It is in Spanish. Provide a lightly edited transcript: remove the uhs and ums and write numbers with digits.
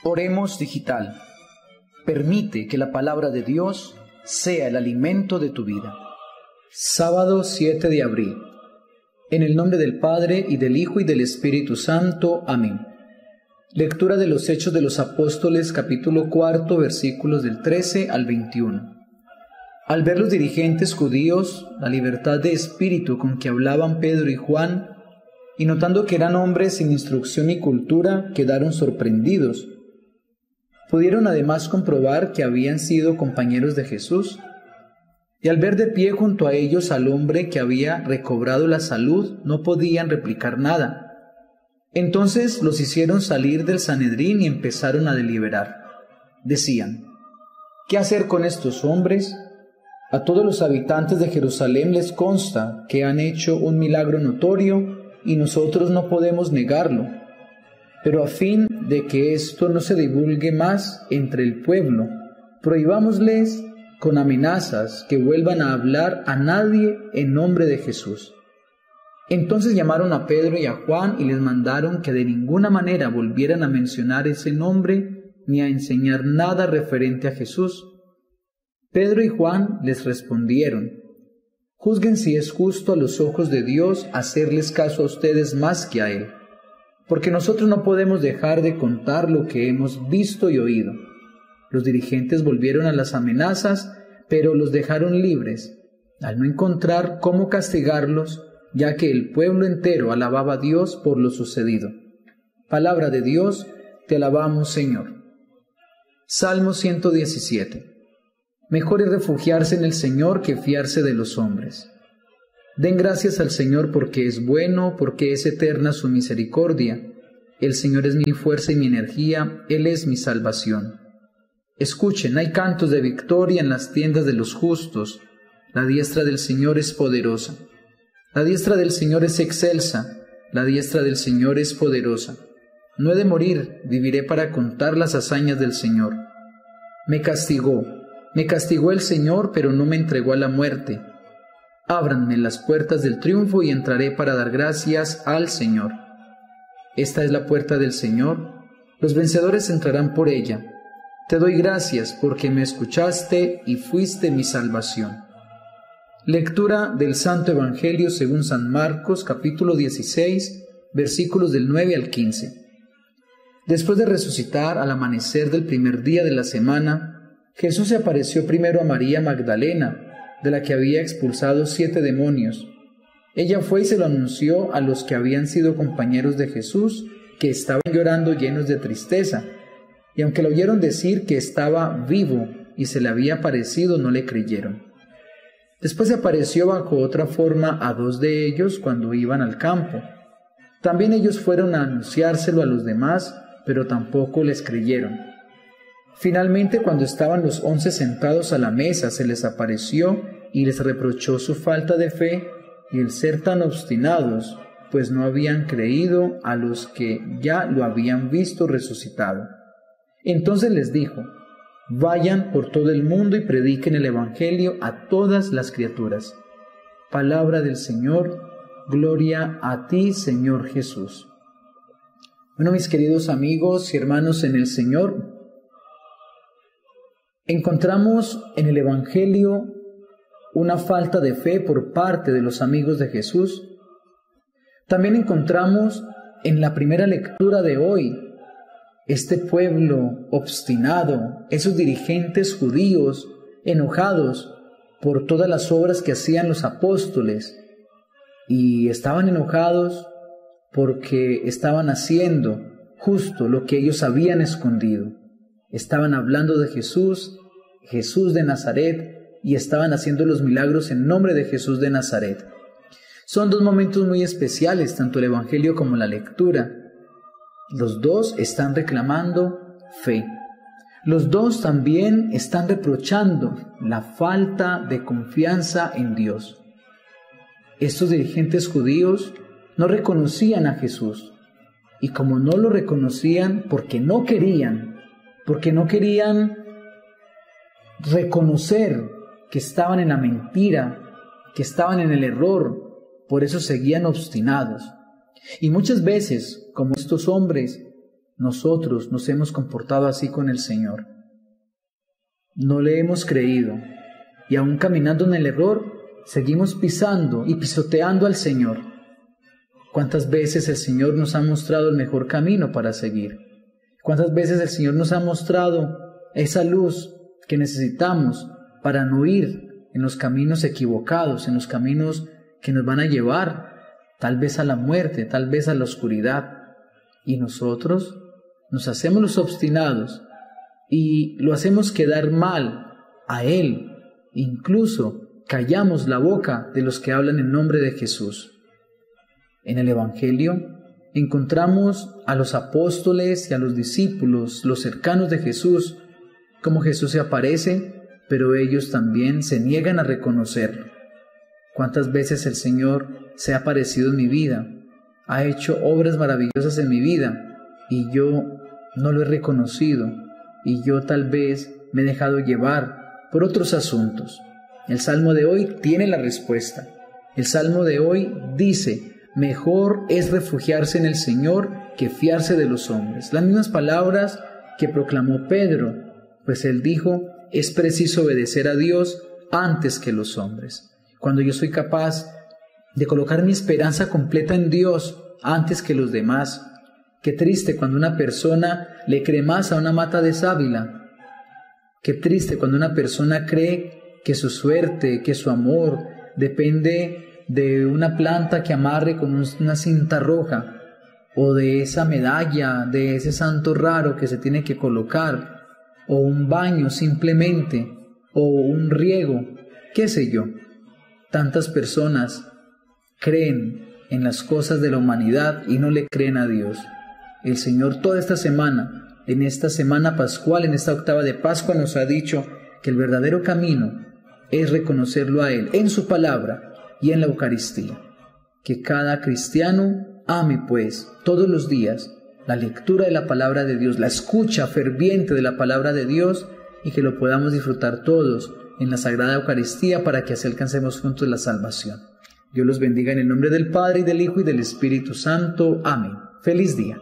Oremos Digital. Permite que la palabra de Dios sea el alimento de tu vida. Sábado 7 de abril. En el nombre del Padre, y del Hijo, y del Espíritu Santo. Amén. Lectura de los Hechos de los Apóstoles, capítulo 4, versículos del 13 al 21. Al ver los dirigentes judíos la libertad de espíritu con que hablaban Pedro y Juan, y notando que eran hombres sin instrucción ni cultura, quedaron sorprendidos. Pudieron además comprobar que habían sido compañeros de Jesús, y al ver de pie junto a ellos al hombre que había recobrado la salud, no podían replicar nada. Entonces los hicieron salir del Sanedrín y empezaron a deliberar. Decían: ¿qué hacer con estos hombres? A todos los habitantes de Jerusalén les consta que han hecho un milagro notorio y nosotros no podemos negarlo. Pero a fin de que esto no se divulgue más entre el pueblo, prohibámosles con amenazas que vuelvan a hablar a nadie en nombre de Jesús. Entonces llamaron a Pedro y a Juan y les mandaron que de ninguna manera volvieran a mencionar ese nombre ni a enseñar nada referente a Jesús. Pedro y Juan les respondieron: juzguen si es justo a los ojos de Dios hacerles caso a ustedes más que a Él, porque nosotros no podemos dejar de contar lo que hemos visto y oído. Los dirigentes volvieron a las amenazas, pero los dejaron libres, al no encontrar cómo castigarlos, ya que el pueblo entero alababa a Dios por lo sucedido. Palabra de Dios, te alabamos, Señor. Salmo 117. Mejor es refugiarse en el Señor que fiarse de los hombres. Den gracias al Señor porque es bueno, porque es eterna su misericordia. El Señor es mi fuerza y mi energía, Él es mi salvación. Escuchen, hay cantos de victoria en las tiendas de los justos. La diestra del Señor es poderosa. La diestra del Señor es excelsa. La diestra del Señor es poderosa. No he de morir, viviré para contar las hazañas del Señor. Me castigó el Señor, pero no me entregó a la muerte. Ábranme las puertas del triunfo y entraré para dar gracias al Señor. Esta es la puerta del Señor, los vencedores entrarán por ella. Te doy gracias porque me escuchaste y fuiste mi salvación. Lectura del Santo Evangelio según San Marcos, capítulo 16, versículos del 9 al 15. Después de resucitar al amanecer del primer día de la semana, Jesús se apareció primero a María Magdalena, de la que había expulsado 7 demonios. Ella fue y se lo anunció a los que habían sido compañeros de Jesús, que estaban llorando llenos de tristeza, y aunque lo oyeron decir que estaba vivo y se le había aparecido, no le creyeron. Después se apareció bajo otra forma a 2 de ellos cuando iban al campo. También ellos fueron a anunciárselo a los demás, pero tampoco les creyeron. Finalmente, cuando estaban los 11 sentados a la mesa, se les apareció y les reprochó su falta de fe y el ser tan obstinados, pues no habían creído a los que ya lo habían visto resucitado. Entonces les dijo: vayan por todo el mundo y prediquen el Evangelio a todas las criaturas. Palabra del Señor, gloria a ti, Señor Jesús. Bueno, mis queridos amigos y hermanos en el Señor, encontramos en el Evangelio una falta de fe por parte de los amigos de Jesús. También encontramos en la primera lectura de hoy este pueblo obstinado, esos dirigentes judíos enojados por todas las obras que hacían los apóstoles, y estaban enojados porque estaban haciendo justo lo que ellos habían escondido. Estaban hablando de Jesús, Jesús de Nazaret, y estaban haciendo los milagros en nombre de Jesús de Nazaret. Son 2 momentos muy especiales, tanto el Evangelio como la lectura. Los 2 están reclamando fe. Los 2 también están reprochando la falta de confianza en Dios. Estos dirigentes judíos no reconocían a Jesús, y como no lo reconocían porque no querían reconocer que estaban en la mentira, que estaban en el error, por eso seguían obstinados. Y muchas veces, como estos hombres, nosotros nos hemos comportado así con el Señor. No le hemos creído y aún caminando en el error, seguimos pisando y pisoteando al Señor. ¿Cuántas veces el Señor nos ha mostrado el mejor camino para seguir? ¿Cuántas veces el Señor nos ha mostrado esa luz que necesitamos para no ir en los caminos equivocados, en los caminos que nos van a llevar tal vez a la muerte, tal vez a la oscuridad? Y nosotros nos hacemos los obstinados y lo hacemos quedar mal a Él. Incluso callamos la boca de los que hablan en nombre de Jesús. En el Evangelio encontramos a los apóstoles y a los discípulos, los cercanos de Jesús, como Jesús se aparece, pero ellos también se niegan a reconocerlo. ¿Cuántas veces el Señor se ha aparecido en mi vida? Ha hecho obras maravillosas en mi vida y yo no lo he reconocido y yo tal vez me he dejado llevar por otros asuntos. El Salmo de hoy tiene la respuesta. El Salmo de hoy dice: mejor es refugiarse en el Señor que fiarse de los hombres. Las mismas palabras que proclamó Pedro, pues él dijo: es preciso obedecer a Dios antes que los hombres. Cuando yo soy capaz de colocar mi esperanza completa en Dios antes que los demás. Qué triste cuando una persona le cree más a una mata de sábila. Qué triste cuando una persona cree que su suerte, que su amor depende de una planta que amarre con una cinta roja, o de esa medalla, de ese santo raro que se tiene que colocar, o un baño simplemente, o un riego, qué sé yo. Tantas personas creen en las cosas de la humanidad y no le creen a Dios. El Señor toda esta semana, en esta semana pascual, en esta octava de Pascua, nos ha dicho que el verdadero camino es reconocerlo a Él en su palabra y en la Eucaristía. Que cada cristiano ame, pues, todos los días la lectura de la palabra de Dios, la escucha ferviente de la palabra de Dios, y que lo podamos disfrutar todos en la Sagrada Eucaristía para que así alcancemos juntos la salvación. Dios los bendiga en el nombre del Padre, y del Hijo, y del Espíritu Santo. Amén. Feliz día.